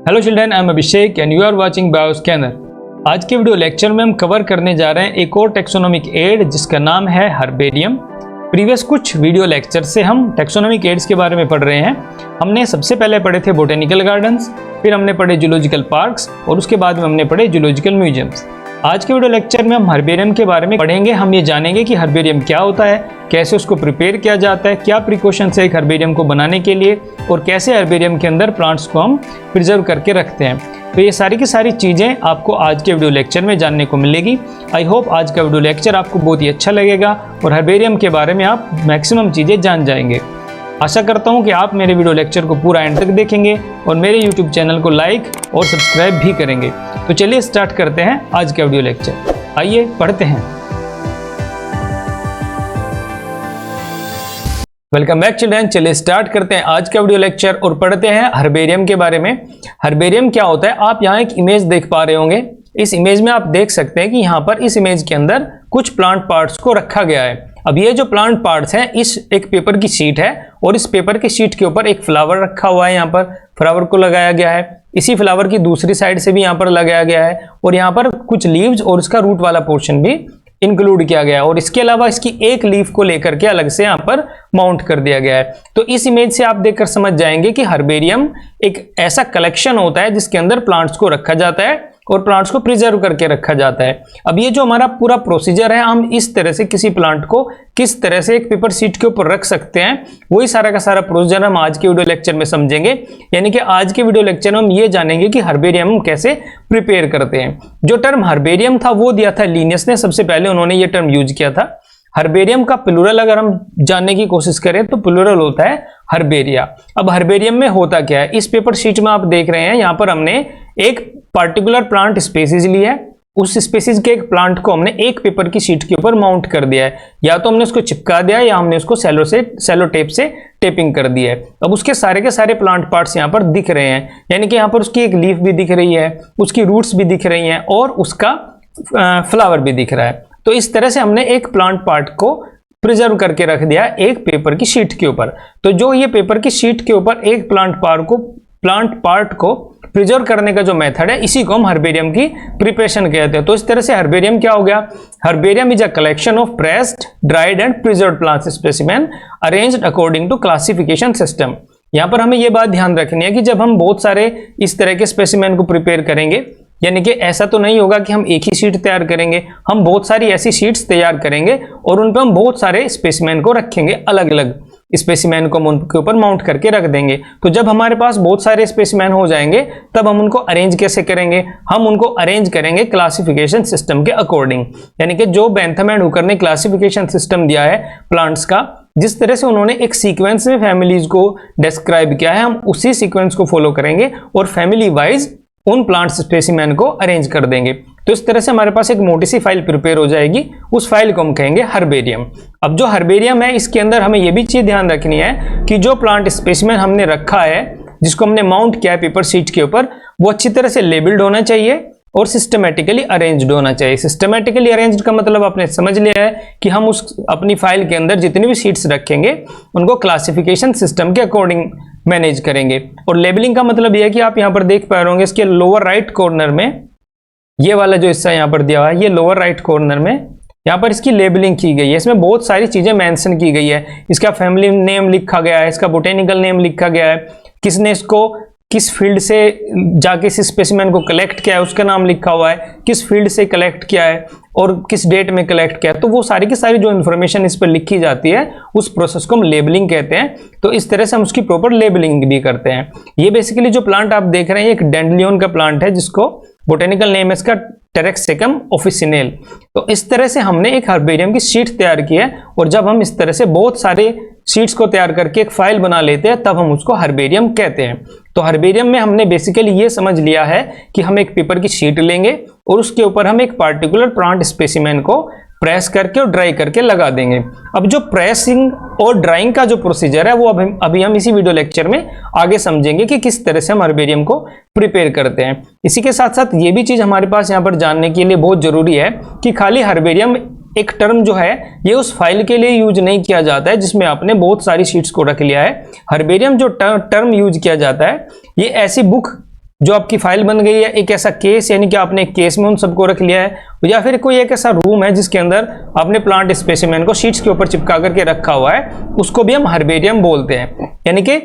Hello children, I am Abhishek and you are watching Bioscanner. आज के video lecture में हम कवर करने जा रहे हैं एक और टेक्सोनोमिक एड जिसका नाम है हर्बेरियम। प्रीवियस कुछ वीडियो लेक्चर से हम टेक्सोनोमिक एड्स के बारे में पढ़ रहे हैं। हमने सबसे पहले पढ़े थे बोटेनिकल गार्डन्स, फिर हमने पढ़े जूलॉजिकल पार्क्स और उसके बाद में हमने पढ़े जूलॉजिकल म्यूजियम्स। आज के वीडियो लेक्चर में हम हर्बेरियम के बारे में पढ़ेंगे। हम ये जानेंगे कि हर्बेरियम क्या होता है, कैसे उसको प्रिपेयर किया जाता है, क्या प्रिकॉशंस है एक हर्बेरियम को बनाने के लिए और कैसे हर्बेरियम के अंदर प्लांट्स को हम प्रिजर्व करके रखते हैं। तो ये सारी की सारी चीज़ें आपको आज के वीडियो लेक्चर में जानने को मिलेगी। आई होप आज का वीडियो लेक्चर आपको बहुत ही अच्छा लगेगा और हर्बेरियम के बारे में आप मैक्सिमम चीज़ें जान जाएंगे। आशा करता हूँ कि आप मेरे वीडियो लेक्चर को पूरा एंड तक देखेंगे और मेरे यूट्यूब चैनल को लाइक और सब्सक्राइब भी करेंगे। तो चलिए स्टार्ट करते हैं आज का वीडियो लेक्चर। आइए पढ़ते हैं। Welcome back children. चलिए स्टार्ट करते हैं आज का वीडियो लेक्चर और पढ़ते हैं हर्बेरियम के बारे में। हर्बेरियम क्या होता है, आप यहाँ एक इमेज देख पा रहे होंगे। इस इमेज में आप देख सकते हैं कि यहाँ पर इस इमेज के अंदर कुछ प्लांट पार्ट्स को रखा गया है। अब ये जो प्लांट पार्ट्स हैं, इस एक पेपर की शीट है और इस पेपर की शीट के ऊपर एक फ्लावर रखा हुआ है। यहाँ पर फ्लावर को लगाया गया है। इसी फ्लावर की दूसरी साइड से भी यहाँ पर लगाया गया है और यहाँ पर कुछ लीव्स और इसका रूट वाला पोर्शन भी इंक्लूड किया गया है और इसके अलावा इसकी एक लीफ को लेकर के अलग से यहाँ पर माउंट कर दिया गया है। तो इस इमेज से आप देखकर समझ जाएंगे कि हर्बेरियम एक ऐसा कलेक्शन होता है जिसके अंदर प्लांट्स को रखा जाता है और प्लांट्स को प्रिजर्व करके रखा जाता है। अब ये जो हमारा पूरा प्रोसीजर है, हम इस तरह से किसी प्लांट को किस तरह से एक पेपर शीट के ऊपर रख सकते हैं, वही सारा का सारा प्रोसीजर हम आज के वीडियो लेक्चर में समझेंगे। यानी कि आज के वीडियो लेक्चर में हम ये जानेंगे कि हर्बेरियम हम कैसे प्रिपेयर करते हैं। जो टर्म हर्बेरियम था वो दिया था लिनियस ने, सबसे पहले उन्होंने ये टर्म यूज किया था। हर्बेरियम का प्लूरल अगर हम जानने की कोशिश करें तो प्लूरल होता है हर्बेरिया। अब हर्बेरियम में होता क्या है, इस पेपर शीट में आप देख रहे हैं, यहाँ पर हमने एक पार्टिकुलर प्लांट स्पेसीज ली है। उस स्पेसीज के एक प्लांट को हमने एक पेपर की शीट के ऊपर माउंट कर दिया है। या तो हमने उसको चिपका दिया या हमने उसको सेलो टेप से टेपिंग कर दी है। अब उसके सारे के सारे प्लांट पार्ट्स यहाँ पर दिख रहे हैं, यानी कि यहाँ पर उसकी एक लीफ भी दिख रही है, उसकी रूट्स भी दिख रही हैं और उसका फ्लावर भी दिख रहा है। तो इस तरह से हमने एक प्लांट पार्ट को प्रिजर्व करके रख दिया एक पेपर की शीट के ऊपर। तो जो ये पेपर की शीट के ऊपर एक प्लांट पार्ट को प्रिजर्व करने का जो मेथड है, इसी को हम हर्बेरियम की प्रिपरेशन कहते हैं। तो इस तरह से हर्बेरियम क्या हो गया, herbarium is a collection of pressed, dried and preserved plant specimen arranged according to classification system. यहाँ पर हमें ये बात ध्यान रखनी है कि जब हम बहुत सारे इस तरह के स्पेसिमेन को प्रिपेयर करेंगे, यानी कि ऐसा तो नहीं होगा कि हम एक ही शीट तैयार करेंगे, हम बहुत सारी ऐसी शीट्स तैयार करेंगे और उन पर हम बहुत सारे स्पेसिमेन को रखेंगे, अलग अलग स्पेसिमेन को उनके ऊपर माउंट करके रख देंगे। तो जब हमारे पास बहुत सारे स्पेसिमेन हो जाएंगे तब हम उनको अरेंज कैसे करेंगे, हम उनको अरेंज करेंगे क्लासिफिकेशन सिस्टम के अकॉर्डिंग। यानी कि जो बेंथम एंड हुकर ने क्लासिफिकेशन सिस्टम दिया है प्लांट्स का, जिस तरह से उन्होंने एक सीक्वेंस में फैमिलीज को डिस्क्राइब किया है, हम उसी सीक्वेंस को फॉलो करेंगे और फैमिली वाइज उन प्लांट स्पेसिमेन को अरेंज कर देंगे। तो इस तरह से हमारे पास एक मोटी सी फाइल प्रिपेयर हो जाएगी, उस फाइल को हम कहेंगे हर्बेरियम। अब जो हर्बेरियम है, इसके अंदर हमें यह भी चीज ध्यान रखनी है कि जो प्लांट स्पेसिमेन हमने रखा है, जिसको हमने माउंट किया है पेपर शीट के ऊपर, वो अच्छी तरह से लेबल्ड होना चाहिए और सिस्टमेटिकली अरेंज्ड होना चाहिए। सिस्टमेटिकली अरेंज्ड का मतलब आपने समझ लिया है कि हम उस अपनी फाइल के अंदर जितनी भी शीट्स रखेंगे उनको क्लासिफिकेशन सिस्टम के अकॉर्डिंग मैनेज करेंगे। और लेबलिंग का मतलब यह है कि आप यहाँ पर देख पा रहे होंगे, इसके लोअर राइट कॉर्नर में ये वाला जो हिस्सा यहाँ पर दिया हुआ है, ये लोअर राइट कॉर्नर में यहाँ पर इसकी लेबलिंग की गई है। इसमें बहुत सारी चीजें मेंशन की गई है। इसका फैमिली नेम लिखा गया है, इसका बोटेनिकल नेम लिखा गया है, किसने इसको किस फील्ड से जाके इस स्पेसिमेन को कलेक्ट किया है उसका नाम लिखा हुआ है, किस फील्ड से कलेक्ट किया है और किस डेट में कलेक्ट किया है। तो वो सारी की सारी जो इन्फॉर्मेशन इस पर लिखी जाती है, उस प्रोसेस को हम लेबलिंग कहते हैं। तो इस तरह से हम उसकी प्रॉपर लेबलिंग भी करते हैं। ये बेसिकली जो प्लांट आप देख रहे हैं, एक डैंडेलियन का प्लांट है जिसको बोटेनिकल नेम है इसका टेरेक्सेकम ऑफिसिनेल। तो इस तरह से हमने एक हर्बेरियम की शीट तैयार की है और जब हम इस तरह से बहुत सारे शीट्स को तैयार करके एक फाइल बना लेते हैं तब हम उसको हर्बेरियम कहते हैं। तो हर्बेरियम में हमने बेसिकली ये समझ लिया है कि हम एक पेपर की शीट लेंगे और उसके ऊपर हम एक पार्टिकुलर प्लांट स्पेसिमेन को प्रेस करके और ड्राई करके लगा देंगे। अब जो प्रेसिंग और ड्राइंग का जो प्रोसीजर है वो अभी हम इसी वीडियो लेक्चर में आगे समझेंगे कि किस तरह से हम हर्बेरियम को प्रिपेयर करते हैं। इसी के साथ साथ ये भी चीज हमारे पास यहाँ पर जानने के लिए बहुत जरूरी है कि खाली हर्बेरियम एक टर्म जो है ये उस फाइल के लिए यूज नहीं किया जाता है जिसमें आपने बहुत सारी शीट्स को रख लिया है। हर्बेरियम जो टर्म यूज किया जाता है ये ऐसी बुक जो आपकी फाइल बन गई है, एक ऐसा केस यानी कि आपने एक केस में उन सबको रख लिया है, या फिर कोई एक ऐसा रूम है जिसके अंदर आपने प्लांट स्पेसिमेन को शीट्स के ऊपर चिपका करके रखा हुआ है, उसको भी हम हर्बेरियम बोलते हैं। यानी कि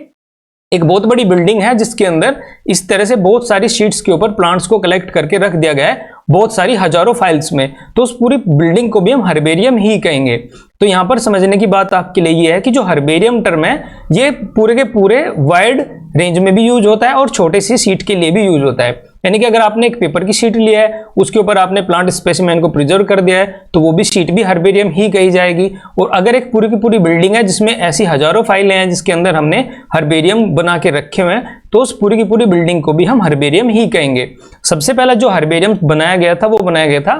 एक बहुत बड़ी बिल्डिंग है जिसके अंदर इस तरह से बहुत सारी शीट्स के ऊपर प्लांट्स को कलेक्ट करके रख दिया गया है, बहुत सारी हजारों फाइल्स में, तो उस पूरी बिल्डिंग को भी हम हर्बेरियम ही कहेंगे। तो यहां पर समझने की बात आपके लिए ये है कि जो हर्बेरियम टर्म है ये पूरे के पूरे वाइड रेंज में भी यूज होता है और छोटे सी शीट के लिए भी यूज होता है। यानी कि अगर आपने एक पेपर की शीट लिया है, उसके ऊपर आपने प्लांट स्पेसिमेन को प्रिजर्व कर दिया है, तो वो भी शीट भी हर्बेरियम ही कही जाएगी। और अगर एक पूरी की पूरी बिल्डिंग है जिसमें ऐसी हजारों फाइलें हैं जिसके अंदर हमने हर्बेरियम बना के रखे हुए हैं, तो उस पूरी की पूरी बिल्डिंग को भी हम हर्बेरियम ही कहेंगे। सबसे पहला जो हर्बेरियम बनाया गया था वो बनाया गया था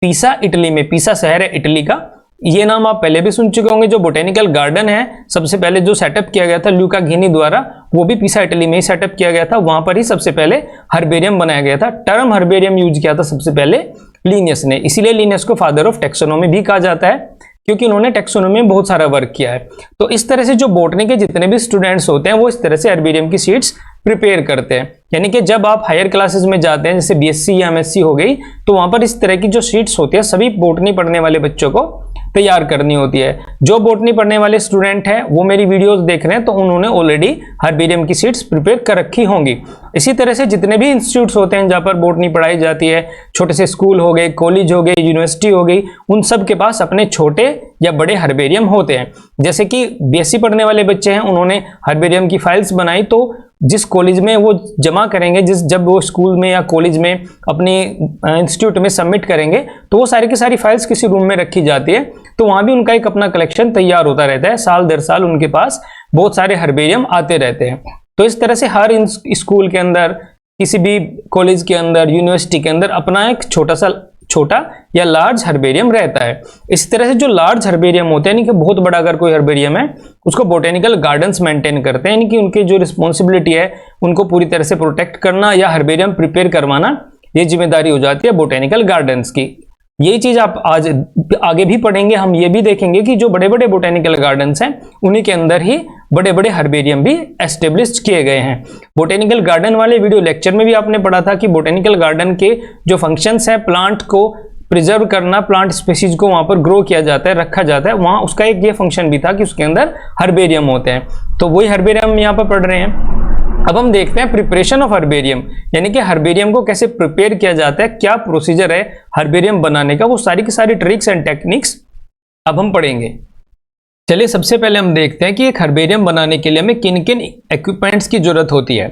पीसा, इटली में। पीसा शहर है इटली का, ये नाम आप पहले भी सुन चुके होंगे। जो बोटेनिकल गार्डन है सबसे पहले जो सेटअप किया गया था ल्यूका घिनी द्वारा, वो भी पीसा इटली में ही सेटअप किया गया था। वहां पर ही सबसे पहले हर्बेरियम बनाया गया था। टर्म हर्बेरियम यूज किया था सबसे पहले लिनियस ने, इसीलिए लिनियस को फादर ऑफ टेक्सोनोमी भी कहा जाता है, क्योंकि उन्होंने टेक्सोनोमी में बहुत सारा वर्क किया है। तो इस तरह से जो बॉटनी के जितने भी स्टूडेंट्स होते हैं वो इस तरह से हर्बेरियम की शीट्स प्रिपेयर करते हैं। यानी कि जब आप हायर क्लासेस में जाते हैं, जैसे बीएससी या एमएससी हो गई, तो वहां पर इस तरह की जो शीट्स होती है सभी बॉटनी पढ़ने वाले बच्चों को तैयार करनी होती है। जो बॉटनी पढ़ने वाले स्टूडेंट हैं वो मेरी वीडियोस देख रहे हैं तो उन्होंने ऑलरेडी हर्बेरियम की शीट्स प्रिपेयर कर रखी होंगी। इसी तरह से जितने भी इंस्टीट्यूट्स होते हैं जहां पर बॉटनी पढ़ाई जाती है, छोटे से स्कूल हो गए, कॉलेज हो गए, यूनिवर्सिटी हो गई, उन सब के पास अपने छोटे या बड़े हर्बेरियम होते हैं। जैसे कि बीएससी पढ़ने वाले बच्चे हैं, उन्होंने हर्बेरियम की फाइल्स बनाई, तो जिस कॉलेज में वो जमा करेंगे, जब वो स्कूल में या कॉलेज में अपने इंस्टीट्यूट में सबमिट करेंगे, तो वो सारी की सारी फाइल्स किसी रूम में रखी जाती है। तो वहां भी उनका एक अपना कलेक्शन तैयार होता रहता है, साल दर साल उनके पास बहुत सारे हर्बेरियम आते रहते हैं। तो इस तरह से हर स्कूल के अंदर, किसी भी कॉलेज के अंदर, यूनिवर्सिटी के अंदर अपना एक छोटा या लार्ज हर्बेरियम रहता है। इस तरह से जो लार्ज हर्बेरियम होते हैं, यानी कि बहुत बड़ा अगर कोई हर्बेरियम है, उसको बोटेनिकल गार्डन्स मेंटेन करते हैं। यानी कि उनकी जो रिस्पॉन्सिबिलिटी है उनको पूरी तरह से प्रोटेक्ट करना या हर्बेरियम प्रिपेयर करवाना, ये जिम्मेदारी हो जाती है बोटेनिकल गार्डन्स की। यही चीज आप आज आगे भी पढ़ेंगे। हम ये भी देखेंगे कि जो बड़े बड़े बोटेनिकल गार्डन्स हैं उन्हीं के अंदर ही बड़े बड़े हर्बेरियम भी एस्टेब्लिश किए गए हैं। बोटेनिकल गार्डन वाले वीडियो लेक्चर में भी आपने पढ़ा था कि बोटेनिकल गार्डन के जो फंक्शंस हैं, प्लांट को प्रिजर्व करना, प्लांट स्पीसीज को वहां पर ग्रो किया जाता है, रखा जाता है, वहां उसका एक ये फंक्शन भी था कि उसके अंदर हर्बेरियम होते हैं। तो वही हर्बेरियम हम यहाँ पर पढ़ रहे हैं। अब हम देखते हैं प्रिपरेशन ऑफ हर्बेरियम, यानी कि हर्बेरियम को कैसे प्रिपेयर किया जाता है, क्या प्रोसीजर है हर्बेरियम बनाने का, वो सारी की सारी ट्रिक्स एंड टेक्निक्स अब हम पढ़ेंगे। चलिए सबसे पहले हम देखते हैं कि एक हर्बेरियम बनाने के लिए हमें किन किन इक्विपमेंट्स की जरूरत होती है।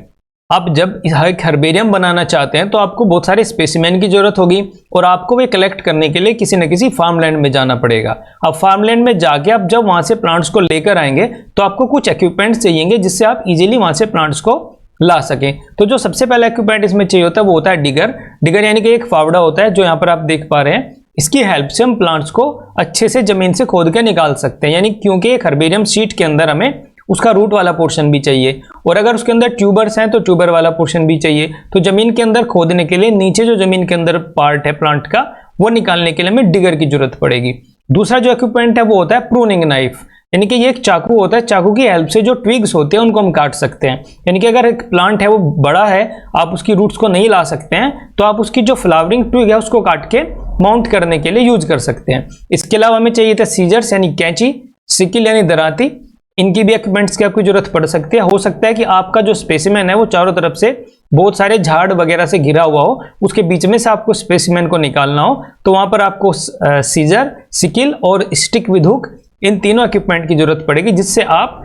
आप जब एक हर्बेरियम बनाना चाहते हैं तो आपको बहुत सारे स्पेसिमेन की जरूरत होगी और आपको वे कलेक्ट करने के लिए किसी न किसी फार्मलैंड में जाना पड़ेगा। अब फार्मलैंड में जाके आप जब वहां से प्लांट्स को लेकर आएंगे तो आपको कुछ इक्विपमेंट्स चाहिए जिससे आप इजीली वहां से प्लांट्स को ला सकें। तो जो सबसे पहला इक्विपमेंट इसमें चाहिए होता है वो होता है डिगर। डिगर यानी कि एक फावड़ा होता है जो यहाँ पर आप देख पा रहे हैं। इसकी हेल्प से हम प्लांट्स को अच्छे से जमीन से खोद के निकाल सकते हैं, यानी क्योंकि एक हर्बेरियम शीट के अंदर हमें उसका रूट वाला पोर्शन भी चाहिए और अगर उसके अंदर ट्यूबर्स हैं तो ट्यूबर वाला पोर्शन भी चाहिए। तो जमीन के अंदर खोदने के लिए नीचे जो जमीन के अंदर पार्ट है प्लांट का, वो निकालने के लिए हमें डिगर की जरूरत पड़ेगी। दूसरा जो इक्विपमेंट है वो होता है प्रूनिंग नाइफ, यानी कि ये एक चाकू होता है। चाकू की हेल्प से जो ट्विग्स होते हैं उनको हम काट सकते हैं। यानी कि अगर एक प्लांट है वो बड़ा है, आप उसकी रूट्स को नहीं ला सकते हैं, तो आप उसकी जो फ्लावरिंग ट्विग है उसको काट के माउंट करने के लिए यूज कर सकते हैं। इसके अलावा हमें चाहिए था सीजर्स यानी कैंची, सिकिल यानी दराती। इनकी भी इक्विपमेंट्स की आपको जरूरत पड़ सकती है। हो सकता है कि आपका जो स्पेसिमेन है वो चारों तरफ से बहुत सारे झाड़ वगैरह से घिरा हुआ हो, उसके बीच में से आपको स्पेसिमेन को निकालना हो, तो वहां पर आपको सीजर, सिकिल और स्टिक विद हुक, इन तीनों इक्विपमेंट की जरूरत पड़ेगी, जिससे आप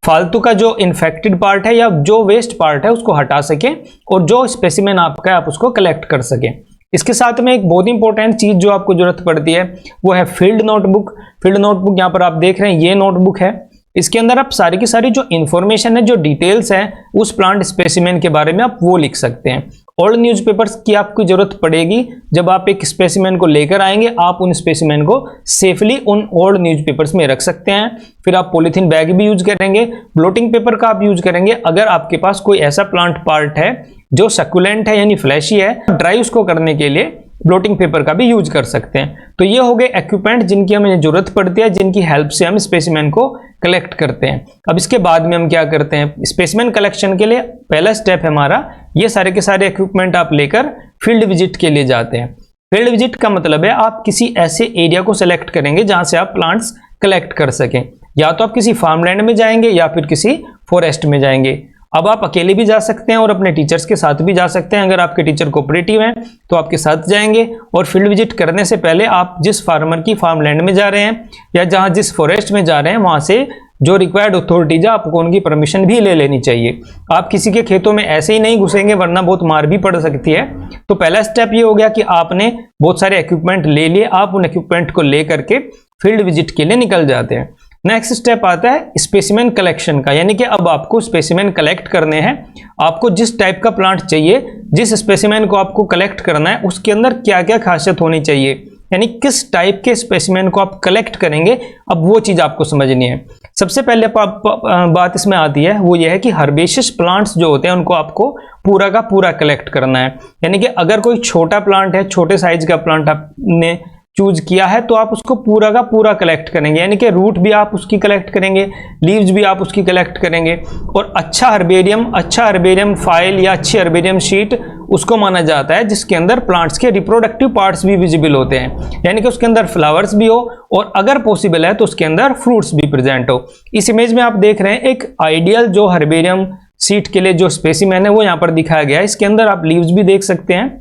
फालतू का जो इन्फेक्टेड पार्ट है या जो वेस्ट पार्ट है उसको हटा सकें और जो स्पेसिमेन आपका है आप उसको कलेक्ट कर सकें। इसके साथ में एक बहुत इंपॉर्टेंट चीज जो आपको जरूरत पड़ती है वो है फील्ड नोटबुक। फील्ड नोटबुक यहाँ पर आप देख रहे हैं, ये नोटबुक है। इसके अंदर आप सारी की सारी जो इन्फॉर्मेशन है, जो डिटेल्स हैं उस प्लांट स्पेसिमेन के बारे में आप वो लिख सकते हैं। ओल्ड न्यूज़पेपर्स की आपको जरूरत पड़ेगी। जब आप एक स्पेसिमेन को लेकर आएंगे आप उन स्पेसिमेन को सेफली उन ओल्ड न्यूज़पेपर्स में रख सकते हैं। फिर आप पॉलीथीन बैग भी यूज करेंगे, ब्लोटिंग पेपर का आप यूज करेंगे। अगर आपके पास कोई ऐसा प्लांट पार्ट है जो सक्यूलेंट है यानी फ्लैशी है, ड्राई उसको करने के लिए ब्लोटिंग पेपर का भी यूज कर सकते हैं। तो ये हो गए इक्विपमेंट जिनकी हमें जरूरत पड़ती है, जिनकी हेल्प से हम स्पेसिमेन को कलेक्ट करते हैं। अब इसके बाद में हम क्या करते हैं, स्पेसिमेन कलेक्शन के लिए पहला स्टेप है हमारा, ये सारे के सारे इक्विपमेंट आप लेकर फील्ड विजिट के लिए जाते हैं। फील्ड विजिट का मतलब है आप किसी ऐसे एरिया को सेलेक्ट करेंगे जहां से आप प्लांट्स कलेक्ट कर सकें। या तो आप किसी फार्मलैंड में जाएंगे या फिर किसी फॉरेस्ट में जाएंगे। अब आप अकेले भी जा सकते हैं और अपने टीचर्स के साथ भी जा सकते हैं। अगर आपके टीचर कोऑपरेटिव हैं तो आपके साथ जाएंगे। और फील्ड विजिट करने से पहले आप जिस फार्मर की फार्मलैंड में जा रहे हैं या जहां जिस फॉरेस्ट में जा रहे हैं वहां से जो रिक्वायर्ड अथॉरिटीज है आपको उनकी परमिशन भी ले लेनी चाहिए। आप किसी के खेतों में ऐसे ही नहीं घुसेंगे वरना बहुत मार भी पड़ सकती है। तो पहला स्टेप ये हो गया कि आपने बहुत सारे इक्विपमेंट ले लिए, आप उन इक्विपमेंट को ले करके फील्ड विजिट के लिए निकल जाते हैं। नेक्स्ट स्टेप आता है स्पेसिमेन कलेक्शन का, यानी कि अब आपको स्पेसिमेन कलेक्ट करने हैं। आपको जिस टाइप का प्लांट चाहिए, जिस स्पेसिमेन को आपको कलेक्ट करना है उसके अंदर क्या क्या खासियत होनी चाहिए, यानी किस टाइप के स्पेसिमेन को आप कलेक्ट करेंगे, अब वो चीज आपको समझनी है। सबसे पहले बात इसमें आती है वो ये है कि हर्बेशियस प्लांट्स जो होते हैं उनको आपको पूरा का पूरा कलेक्ट करना है। यानी कि अगर कोई छोटा प्लांट है, छोटे साइज का प्लांट आपने चूज किया है तो आप उसको पूरा का पूरा कलेक्ट करेंगे, यानी कि रूट भी आप उसकी कलेक्ट करेंगे, लीव्स भी आप उसकी कलेक्ट करेंगे। और अच्छा हर्बेरियम फाइल या अच्छी हर्बेरियम शीट उसको माना जाता है जिसके अंदर प्लांट्स के रिप्रोडक्टिव पार्ट्स भी विजिबल होते हैं, यानी कि उसके अंदर फ्लावर्स भी हो और अगर पॉसिबल है तो उसके अंदर फ्रूट्स भी प्रेजेंट हो। इस इमेज में आप देख रहे हैं एक आइडियल जो हर्बेरियम शीट के लिए जो स्पेसिमेन है वो यहाँ पर दिखाया गया है। इसके अंदर आप लीव्स भी देख सकते हैं।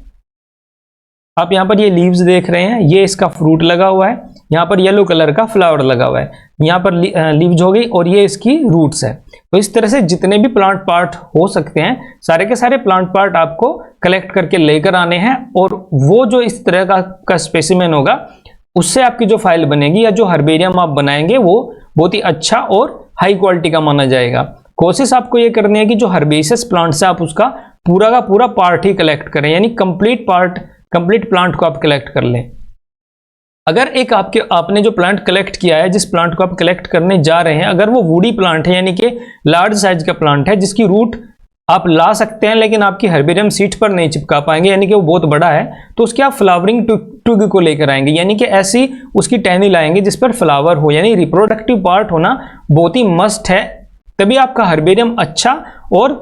आप यहाँ पर ये लीव्स देख रहे हैं, ये इसका फ्रूट लगा हुआ है, यहाँ पर येलो कलर का फ्लावर लगा हुआ है, यहाँ पर लीव्स हो गई और ये इसकी रूट्स है। तो इस तरह से जितने भी प्लांट पार्ट हो सकते हैं सारे के सारे प्लांट पार्ट आपको कलेक्ट करके लेकर आने हैं और वो जो इस तरह का स्पेसिमेन होगा उससे आपकी जो फाइल बनेगी या जो हर्बेरियम आप बनाएंगे वो बहुत ही अच्छा और हाई क्वालिटी का माना जाएगा। कोशिश आपको ये करनी है कि जो हर्बेशियस प्लांट्स है आप उसका पूरा का पूरा पार्ट ही कलेक्ट करें, यानी कंप्लीट प्लांट को आप कलेक्ट कर लें। अगर एक आपने जो प्लांट कलेक्ट किया है, जिस प्लांट को आप कलेक्ट करने जा रहे हैं, अगर वो वुडी प्लांट है यानी कि लार्ज साइज का प्लांट है जिसकी रूट आप ला सकते हैं लेकिन आपकी हर्बेरियम सीट पर नहीं चिपका पाएंगे, यानी कि वो बहुत बड़ा है, तो उसके आप फ्लावरिंग ट्विग को लेकर आएंगे, यानी कि ऐसी उसकी टहनी लाएंगे जिस पर फ्लावर हो, यानी रिप्रोडक्टिव पार्ट होना बहुत ही मस्ट है, तभी आपका हर्बेरियम अच्छा और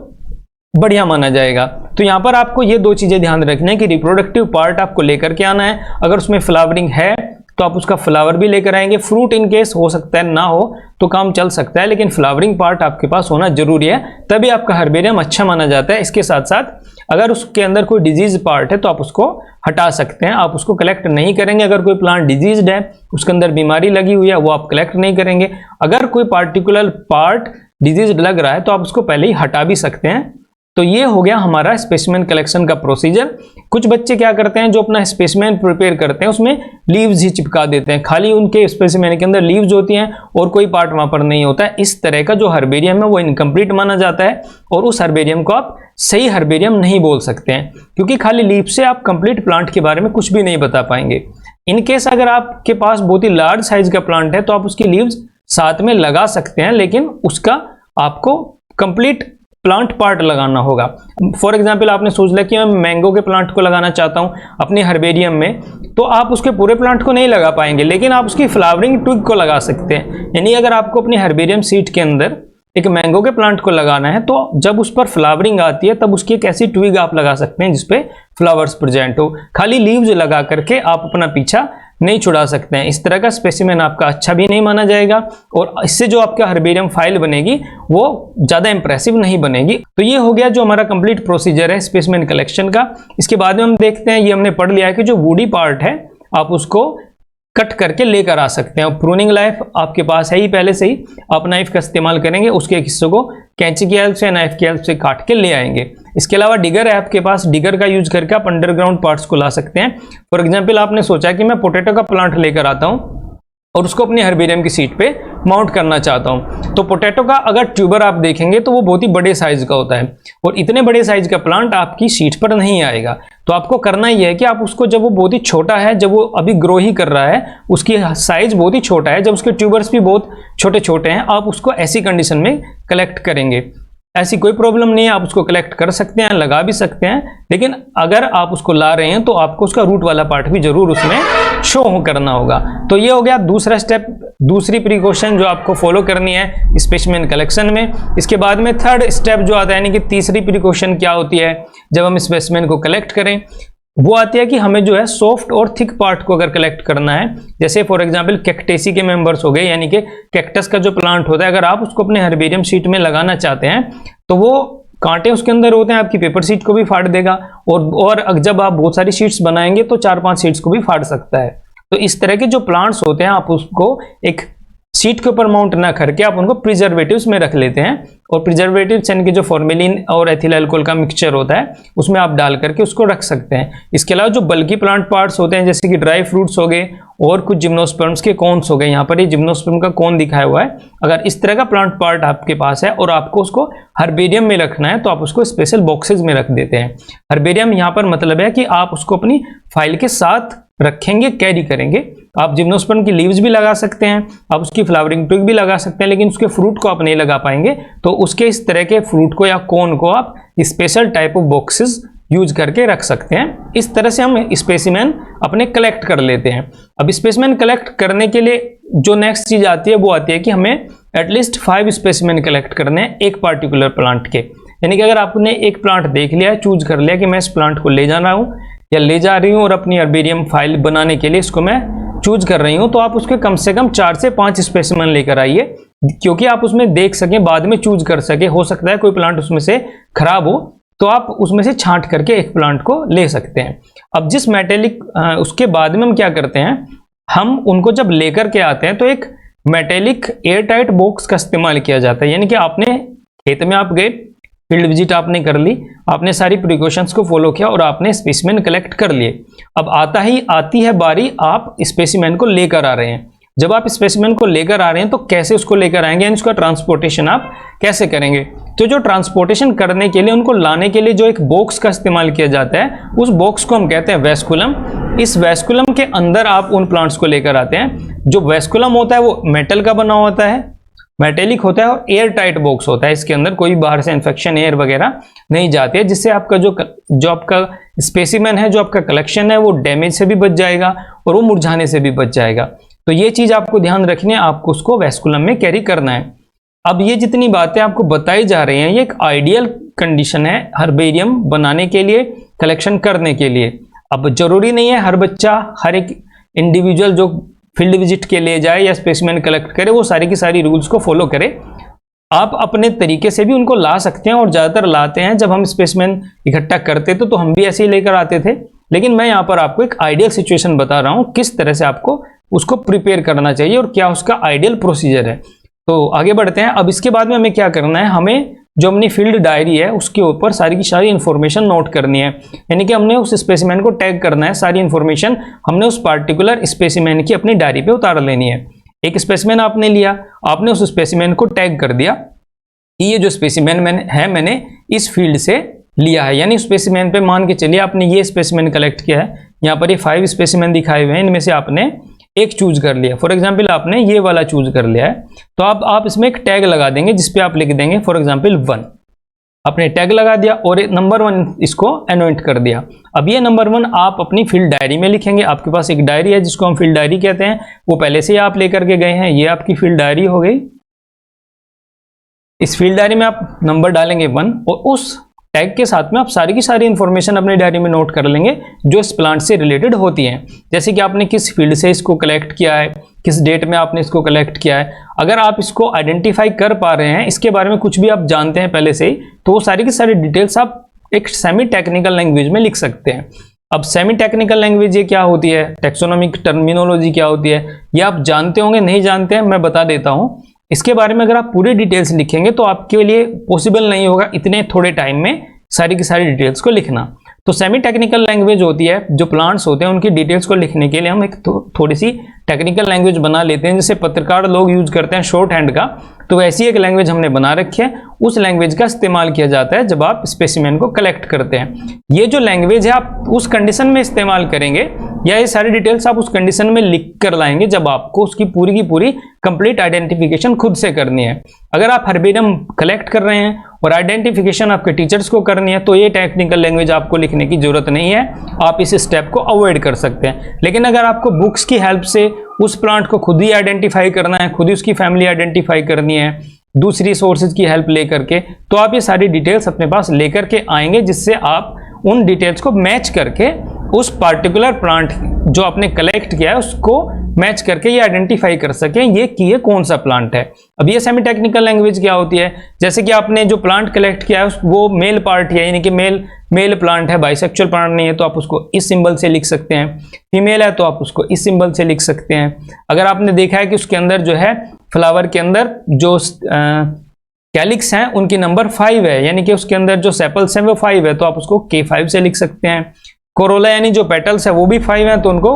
बढ़िया माना जाएगा। तो यहाँ पर आपको ये दो चीजें ध्यान रखना है कि रिप्रोडक्टिव पार्ट आपको लेकर के आना है। अगर उसमें फ्लावरिंग है तो आप उसका फ्लावर भी लेकर आएंगे। फ्रूट इन केस हो सकता है ना हो तो काम चल सकता है, लेकिन फ्लावरिंग पार्ट आपके पास होना जरूरी है, तभी आपका हर्बेरियम अच्छा माना जाता है। इसके साथ साथ अगर उसके अंदर कोई डिजीज पार्ट है तो आप उसको हटा सकते हैं, आप उसको कलेक्ट नहीं करेंगे। अगर कोई प्लांट डिजीज्ड है, उसके अंदर बीमारी लगी हुई है, वो आप कलेक्ट नहीं करेंगे। अगर कोई पार्टिकुलर पार्ट डिजीज लग रहा है तो आप उसको पहले ही हटा भी सकते हैं। तो ये हो गया हमारा स्पेसिमेन कलेक्शन का प्रोसीजर। कुछ बच्चे क्या करते हैं, जो अपना स्पेसिमेन प्रिपेयर करते हैं उसमें लीव्स ही चिपका देते हैं, खाली उनके स्पेसिमेन के अंदर लीव्स होती हैं और कोई पार्ट वहां पर नहीं होता है। इस तरह का जो हर्बेरियम है वो इनकम्प्लीट माना जाता है और उस हर्बेरियम को आप सही हर्बेरियम नहीं बोल सकते हैं, क्योंकि खाली लीव से आप कंप्लीट प्लांट के बारे में कुछ भी नहीं बता पाएंगे। इनकेस अगर आपके पास बहुत ही लार्ज साइज का प्लांट है तो आप उसकी लीव्स साथ में लगा सकते हैं, लेकिन उसका आपको कंप्लीट प्लांट पार्ट लगाना होगा। फॉर एग्जाम्पल आपने सोच लिया कि मैं मैंगो के प्लांट को लगाना चाहता हूं अपने हर्बेरियम में, तो आप उसके पूरे प्लांट को नहीं लगा पाएंगे, लेकिन आप उसकी फ्लावरिंग ट्विग को लगा सकते हैं। यानी अगर आपको अपनी हर्बेरियम सीट के अंदर एक मैंगो के प्लांट को लगाना है तो जब उस पर फ्लावरिंग आती है तब उसकी एक ऐसी ट्विग आप लगा सकते हैं जिसपे फ्लावर्स प्रेजेंट हो। खाली लीव्स लगा करके आप अपना पीछा नहीं छुड़ा सकते हैं। इस तरह का स्पेसिमेन आपका अच्छा भी नहीं माना जाएगा और इससे जो आपका हर्बेरियम फाइल बनेगी वो ज्यादा इंप्रेसिव नहीं बनेगी। तो ये हो गया जो हमारा कंप्लीट प्रोसीजर है स्पेसिमेन कलेक्शन का। इसके बाद में हम देखते हैं, ये हमने पढ़ लिया है कि जो वुडी पार्ट है आप उसको कट करके लेकर आ सकते हैं। प्रूनिंग नाइफ आपके पास है ही पहले से ही, आप नाइफ का इस्तेमाल करेंगे, उसके एक हिस्से को कैंची की हेल्प से नाइफ की हेल्प से काट के ले आएंगे। इसके अलावा डिगर है आपके पास, डिगर का यूज करके आप अंडरग्राउंड पार्ट्स को ला सकते हैं। फॉर एग्जांपल आपने सोचा कि मैं पोटैटो का प्लांट लेकर आता हूं और उसको अपने हर्बेरियम की सीट पे माउंट करना चाहता हूं, तो पोटैटो का अगर ट्यूबर आप देखेंगे तो वो बहुत ही बड़े साइज का होता है और इतने बड़े साइज का प्लांट आपकी सीट पर नहीं आएगा। तो आपको करना ही है कि आप उसको, जब वो बहुत ही छोटा है, जब वो अभी ग्रो ही कर रहा है, उसकी साइज बहुत ही छोटा है, जब उसके ट्यूबर्स भी बहुत छोटे छोटे हैं, आप उसको ऐसी कंडीशन में कलेक्ट करेंगे। ऐसी कोई प्रॉब्लम नहीं है, आप उसको कलेक्ट कर सकते हैं, लगा भी सकते हैं, लेकिन अगर आप उसको ला रहे हैं तो आपको उसका रूट वाला पार्ट भी जरूर उसमें शो करना होगा। तो ये हो गया दूसरा स्टेप, दूसरी प्रिकॉशन जो आपको फॉलो करनी है स्पेसिमेन कलेक्शन में। इसके बाद में थर्ड स्टेप जो आता है, यानी कि तीसरी प्रिकॉशन क्या होती है जब हम स्पेसिमेन को कलेक्ट करें, वो आती है कि हमें जो है सॉफ्ट और थिक पार्ट को अगर कलेक्ट करना है, जैसे फॉर एग्जांपल कैक्टेसी के मेंबर्स हो गए, यानी कि कैक्टस का जो प्लांट होता है, अगर आप उसको अपने हर्बेरियम शीट में लगाना चाहते हैं तो वो कांटे उसके अंदर होते हैं, आपकी पेपर शीट को भी फाड़ देगा, और जब आप बहुत सारी शीट्स बनाएंगे तो 4-5 शीट्स को भी फाड़ सकता है। तो इस तरह के जो प्लांट्स होते हैं आप उसको एक शीट के ऊपर माउंट ना करके आप उनको प्रिजर्वेटिव्स में रख लेते हैं, और प्रिजर्वेटिव्स यानी कि जो फॉर्मेलिन और एथिल अल्कोहल का मिक्सचर होता है उसमें आप डाल करके उसको रख सकते हैं। इसके अलावा जो बल्कि प्लांट पार्ट्स होते हैं जैसे कि ड्राई फ्रूट्स हो गए और कुछ जिम्नोस्पर्म्स के कोन्स हो गए, यहाँ पर ये जिम्नोस्पर्म का कोन दिखाया हुआ है, अगर इस तरह का प्लांट पार्ट आपके पास है और आपको उसको हर्बेरियम में रखना है तो आप उसको स्पेशल बॉक्सेस में रख देते हैं। हर्बेरियम यहाँ पर मतलब है कि आप उसको अपनी फाइल के साथ रखेंगे, कैरी करेंगे। आप जिम्नोस्पर्म की लीव्स भी लगा सकते हैं, आप उसकी फ्लावरिंग ट्विग भी लगा सकते हैं, लेकिन उसके फ्रूट को आप नहीं लगा पाएंगे, तो उसके इस तरह के फ्रूट को या कोन को आप special type of boxes use करके रख सकते हैं। इस तरह से हम स्पेसिमेन अपने कलेक्ट कर लेते हैं। अब स्पेसिमेन कलेक्ट करने के लिए जो नेक्स्ट चीज आती है वो आती है कि हमें एटलीस्ट 5 स्पेसिमेन कलेक्ट करने हैं एक पार्टिकुलर प्लांट के। यानी कि अगर आपने एक प्लांट देख लिया, चूज कर लिया कि मैं इस प्लांट को ले जा रहा हूँ या ले जा रही हूँ और अपनी हर्बेरियम फाइल बनाने के लिए इसको मैं चूज कर रही हूँ, तो आप उसके कम से कम 4 से 5 स्पेसिमेन लेकर आइए, क्योंकि आप उसमें देख सकें, बाद में चूज कर सके। हो सकता है कोई प्लांट उसमें से खराब हो तो आप उसमें से छांट करके एक प्लांट को ले सकते हैं। अब जिस मेटेलिक उसके बाद में हम क्या करते हैं, हम उनको जब लेकर के आते हैं तो एक मेटेलिक एयर टाइट बॉक्स का इस्तेमाल किया जाता है। यानी कि आपने खेत में आप गए, फील्ड विजिट आपने कर ली, आपने सारी प्रिकॉशंस को फॉलो किया और आपने स्पेसिमेन कलेक्ट कर लिए। अब आती है बारी आप स्पेसिमेन को लेकर आ रहे हैं। जब आप स्पेसिमेन को लेकर आ रहे हैं तो कैसे उसको लेकर आएंगे, यानी उसका ट्रांसपोर्टेशन आप कैसे करेंगे। तो जो ट्रांसपोर्टेशन करने के लिए, उनको लाने के लिए जो एक बॉक्स का इस्तेमाल किया जाता है, उस बॉक्स को हम कहते हैं वैस्कुलम। इस वैस्कुलम के अंदर आप उन प्लांट्स को लेकर आते हैं। जो वैस्कुलम होता है वो मेटल का बना होता है, मेटेलिक होता है और एयर टाइट बॉक्स होता है। इसके अंदर कोई बाहर से इन्फेक्शन एयर वगैरह नहीं जाती है, जिससे आपका जो आपका स्पेसिमेन है, जो आपका कलेक्शन है, वो डैमेज से भी बच जाएगा और वो मुरझाने से भी बच जाएगा। तो ये चीज आपको ध्यान रखनी है, आपको उसको वैस्कुलम में कैरी करना है। अब ये जितनी बातें आपको बताई जा रही हैं, ये एक आइडियल कंडीशन है हर्बेरियम बनाने के लिए, कलेक्शन करने के लिए। अब जरूरी नहीं है हर बच्चा, हर एक इंडिविजुअल जो फील्ड विजिट के लिए जाए या स्पेसिमेन कलेक्ट करे वो सारी की सारी रूल्स को फॉलो करे। आप अपने तरीके से भी उनको ला सकते हैं, और ज़्यादातर लाते हैं। जब हम स्पेसिमेन इकट्ठा करते थे तो हम भी ऐसे ही लेकर आते थे, लेकिन मैं यहाँ पर आपको एक आइडियल सिचुएशन बता रहा हूँ किस तरह से आपको उसको प्रिपेयर करना चाहिए और क्या उसका आइडियल प्रोसीजर है। तो आगे बढ़ते हैं। अब इसके बाद में हमें क्या करना है, हमें जो अपनी फील्ड डायरी है उसके ऊपर सारी की सारी इन्फॉर्मेशन नोट करनी है। यानी कि हमने उस स्पेसिमेन को टैग करना है, सारी इन्फॉर्मेशन हमने उस पार्टिकुलर स्पेसिमेन की अपनी डायरी पे उतार लेनी है। एक स्पेसिमेन आपने लिया, आपने उस स्पेसिमेन को टैग कर दिया कि ये जो स्पेसिमेन मैंने इस फील्ड से लिया है। यानी स्पेसिमेन पे मान के चलिए आपने ये स्पेसिमेन कलेक्ट किया है, यहाँ पर ये 5 स्पेसिमेन दिखाए हुए हैं, इनमें से आपने एक चूज कर लिया। फॉर एग्जाम्पल आपने ये वाला चूज कर लिया है, तो आप इसमें एक टैग लगा देंगे जिसपे आप लिख देंगे फॉर एग्जाम्पल 1। आपने टैग लगा दिया और नंबर 1 इसको एनोटेट कर दिया। अब ये नंबर 1 आप अपनी फील्ड डायरी में लिखेंगे। आपके पास एक डायरी है जिसको हम फील्ड डायरी कहते हैं, वो पहले से ही आप लेकर के गए हैं। ये आपकी फील्ड डायरी हो गई। इस फील्ड डायरी में आप नंबर डालेंगे 1 और उस टैग के साथ में आप सारी की सारी इंफॉर्मेशन अपनी डायरी में नोट कर लेंगे जो इस प्लांट से रिलेटेड होती हैं। जैसे कि आपने किस फील्ड से इसको कलेक्ट किया है, किस डेट में आपने इसको कलेक्ट किया है। अगर आप इसको आइडेंटिफाई कर पा रहे हैं, इसके बारे में कुछ भी आप जानते हैं पहले से ही, तो वो सारी की सारी डिटेल्स आप एक सेमी टेक्निकल लैंग्वेज में लिख सकते हैं। अब सेमी टेक्निकल लैंग्वेज ये क्या होती है, टेक्सोनोमिक टर्मिनोलॉजी क्या होती है, ये आप जानते होंगे, नहीं जानते हैं मैं बता देता हूँ। इसके बारे में अगर आप पूरी डिटेल्स लिखेंगे तो आपके लिए पॉसिबल नहीं होगा इतने थोड़े टाइम में सारी की सारी डिटेल्स को लिखना। तो सेमी टेक्निकल लैंग्वेज होती है, जो प्लांट्स होते हैं उनकी डिटेल्स को लिखने के लिए हम एक थोड़ी सी टेक्निकल लैंग्वेज बना लेते हैं, जैसे पत्रकार लोग यूज करते हैं शॉर्ट हैंड का। तो वैसी एक लैंग्वेज हमने बना रखी है, उस लैंग्वेज का इस्तेमाल किया जाता है जब आप स्पेसिमेन को कलेक्ट करते हैं। ये जो लैंग्वेज है आप उस कंडीशन में इस्तेमाल करेंगे या ये सारी डिटेल्स आप उस कंडीशन में लिख कर लाएंगे जब आपको उसकी पूरी की पूरी कंप्लीट आइडेंटिफिकेशन खुद से करनी है। अगर आप हर्बेरियम कलेक्ट कर रहे हैं और आइडेंटिफिकेशन आपके टीचर्स को करनी है तो ये टेक्निकल लैंग्वेज आपको लिखने की जरूरत नहीं है, आप इस स्टेप को अवॉइड कर सकते हैं। लेकिन अगर आपको बुक्स की हेल्प से उस प्लांट को खुद ही आइडेंटिफाई करना है, खुद ही उसकी फैमिली आइडेंटिफाई करनी है दूसरी सोर्सेज की हेल्प लेकर के, तो आप ये सारी डिटेल्स अपने पास लेकर के आएंगे, जिससे आप उन डिटेल्स को मैच करके उस पार्टिकुलर प्लांट जो आपने कलेक्ट किया है उसको मैच करके ये आइडेंटिफाई कर सकें ये कि ये कौन सा प्लांट है। अब ये सेमी टेक्निकल लैंग्वेज क्या होती है, जैसे कि आपने जो प्लांट कलेक्ट किया है वो मेल पार्ट है, यानी कि मेल प्लांट है, बाइसेक्सुअल प्लांट नहीं है तो आप उसको इस सिंबल से लिख सकते हैं, फीमेल है तो आप उसको इस सिंबल से लिख सकते हैं। अगर आपने देखा है कि उसके अंदर जो है फ्लावर के अंदर जो कैलिक्स हैं उनकी नंबर 5 है, यानी कि उसके अंदर जो सेपल्स हैं वो 5 है तो आप उसको K5 से लिख सकते हैं। कोरोला यानी जो पेटल्स है वो भी 5 है तो उनको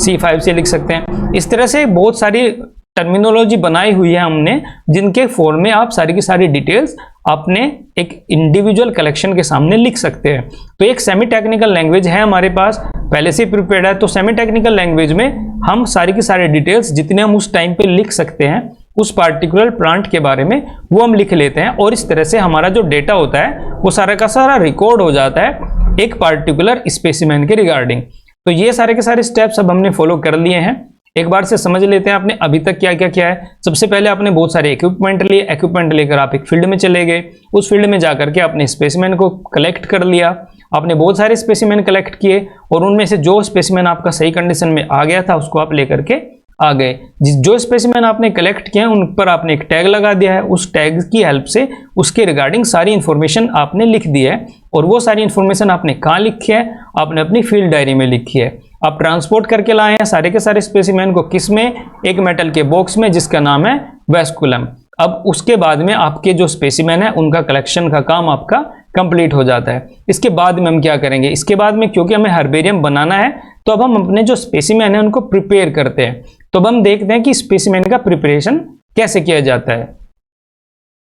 C5 से लिख सकते हैं। इस तरह से बहुत सारी टर्मिनोलॉजी बनाई हुई है हमने, जिनके फॉर्म में आप सारी की सारी डिटेल्स अपने एक इंडिविजुअल कलेक्शन के सामने लिख सकते हैं। तो एक सेमी टेक्निकल लैंग्वेज है हमारे पास पहले से प्रिपेयर्ड है, तो सेमी टेक्निकल लैंग्वेज में हम सारी की सारी डिटेल्स जितने हम उस टाइम पे लिख सकते हैं उस पार्टिकुलर प्लांट के बारे में वो हम लिख लेते हैं, और इस तरह से हमारा जो डेटा होता है वो सारा का सारा रिकॉर्ड हो जाता है एक पार्टिकुलर स्पेसिमेन के रिगार्डिंग। तो ये सारे के सारे स्टेप्स अब हमने फॉलो कर लिए हैं। एक बार से समझ लेते हैं आपने अभी तक क्या क्या किया है। सबसे पहले आपने बहुत सारे इक्विपमेंट लिए, इक्विपमेंट लेकर आप एक फील्ड में चले गए, उस फील्ड में जाकर के आपने स्पेसिमेन को कलेक्ट कर लिया। आपने बहुत सारे स्पेसिमेन कलेक्ट किए और उनमें से जो स्पेसिमेन आपका सही कंडीशन में आ गया था उसको आप लेकर के आ गए। जो स्पेसिमेन आपने कलेक्ट किए उन पर आपने एक टैग लगा दिया है, उस टैग की हेल्प से उसके रिगार्डिंग सारी इंफॉर्मेशन आपने लिख दी है, और वो सारी इंफॉर्मेशन आपने कहाँ लिखी है, आपने अपनी फील्ड डायरी में लिखी है। आप ट्रांसपोर्ट करके लाए हैं सारे के सारे स्पेसिमेन को, किस में, एक मेटल के बॉक्स में जिसका नाम है वेस्कुलम। अब उसके बाद में आपके जो स्पेसिमेन है उनका कलेक्शन का काम आपका कंप्लीट हो जाता है। इसके बाद में हम क्या करेंगे, इसके बाद में क्योंकि हमें हर्बेरियम बनाना है तो अब हम अपने जो स्पेसिमेन है उनको प्रिपेयर करते हैं। तो अब हम देखते हैं कि स्पेसिमेन का प्रिपरेशन कैसे किया जाता है।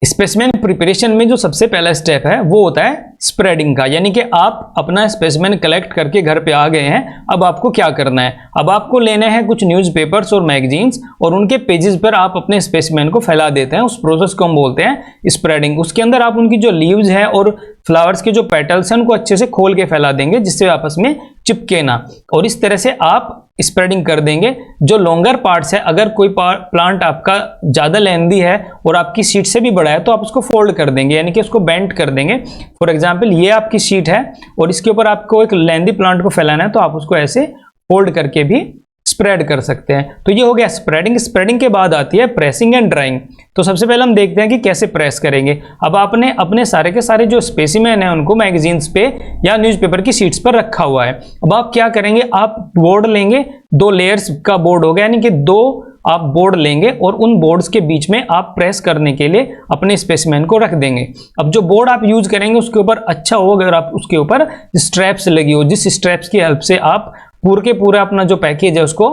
स्पेसिमेन प्रिपरेशन में जो सबसे पहला स्टेप है वो होता है स्प्रेडिंग का, यानी कि आप अपना स्पेसिमेन कलेक्ट करके घर पे आ गए हैं। अब आपको क्या करना है, अब आपको लेने हैं कुछ न्यूज़पेपर्स और मैगजीन्स और उनके पेजेस पर आप अपने स्पेसिमेन को फैला देते हैं। उस प्रोसेस को हम बोलते हैं स्प्रेडिंग। उसके अंदर आप उनकी जो लीव्स हैं और फ्लावर्स के जो पेटल्स हैं उनको अच्छे से खोल के फैला देंगे जिससे आपस में चिपके ना, और इस तरह से आप स्प्रेडिंग कर देंगे। जो लॉन्गर पार्ट्स है, अगर कोई प्लांट आपका ज़्यादा लेंदी है और आपकी शीट से भी बड़ा है तो आप उसको फोल्ड कर देंगे, यानी कि उसको बेंड कर देंगे। फॉर एग्जाम्पल ये आपकी शीट है और इसके ऊपर आपको एक लेंदी प्लांट को फैलाना है तो आप उसको ऐसे फोल्ड करके भी स्प्रेड कर सकते हैं। तो ये हो गया स्प्रेडिंग। स्प्रेडिंग के बाद आती है प्रेसिंग एंड ड्राइंग। तो सबसे पहले हम देखते हैं कि कैसे प्रेस करेंगे। अब आपने अपने सारे के सारे जो स्पेसिमेन है उनको मैगजीन्स पे या न्यूज़पेपर की शीट्स पर रखा हुआ है। अब आप क्या करेंगे, आप बोर्ड लेंगे, 2 लेयर्स का बोर्ड होगा, यानी कि 2 आप बोर्ड लेंगे और उन बोर्ड्स के बीच में आप प्रेस करने के लिए अपने स्पेसिमेन को रख देंगे। अब जो बोर्ड आप यूज करेंगे उसके ऊपर अच्छा हो अगर आप उसके ऊपर स्ट्रैप्स लगी हो, जिस स्ट्रैप्स की हेल्प से आप पूरे के पूरा अपना जो पैकेज है उसको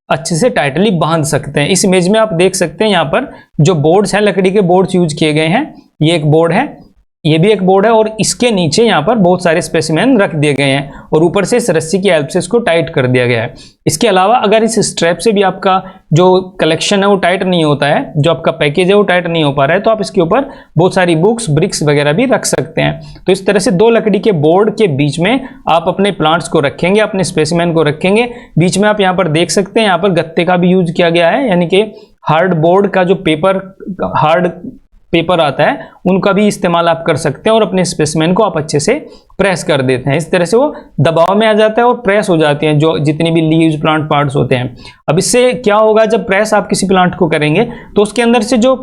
अच्छे से टाइटली बांध सकते हैं। इस इमेज में आप देख सकते हैं यहाँ पर जो बोर्ड्स हैं, लकड़ी के बोर्ड्स यूज किए गए हैं। ये एक बोर्ड है, ये भी एक बोर्ड है, और इसके नीचे यहाँ पर बहुत सारे स्पेसिमेन रख दिए गए हैं और ऊपर से इस रस्सी की हेल्प से इसको टाइट कर दिया गया है। इसके अलावा अगर इस स्ट्रैप से भी आपका जो कलेक्शन है वो टाइट नहीं होता है, जो आपका पैकेज है वो टाइट नहीं हो पा रहा है, तो आप इसके ऊपर बहुत सारी बुक्स, ब्रिक्स वगैरह भी रख सकते हैं। तो इस तरह से 2 लकड़ी के बोर्ड के बीच में आप अपने प्लांट्स को रखेंगे, अपने स्पेसिमेन को रखेंगे। बीच में आप यहाँ पर देख सकते हैं यहाँ पर गत्ते का भी यूज किया गया है, यानी कि हार्ड बोर्ड का जो हार्ड पेपर आता है उनका भी इस्तेमाल आप कर सकते हैं और अपने स्पेसिमेन को आप अच्छे से प्रेस कर देते हैं। इस तरह से वो दबाव में आ जाता है और प्रेस हो जाती हैं जो जितनी भी लीव्स, प्लांट पार्ट्स होते हैं। अब इससे क्या होगा, जब प्रेस आप किसी प्लांट को करेंगे तो उसके अंदर से जो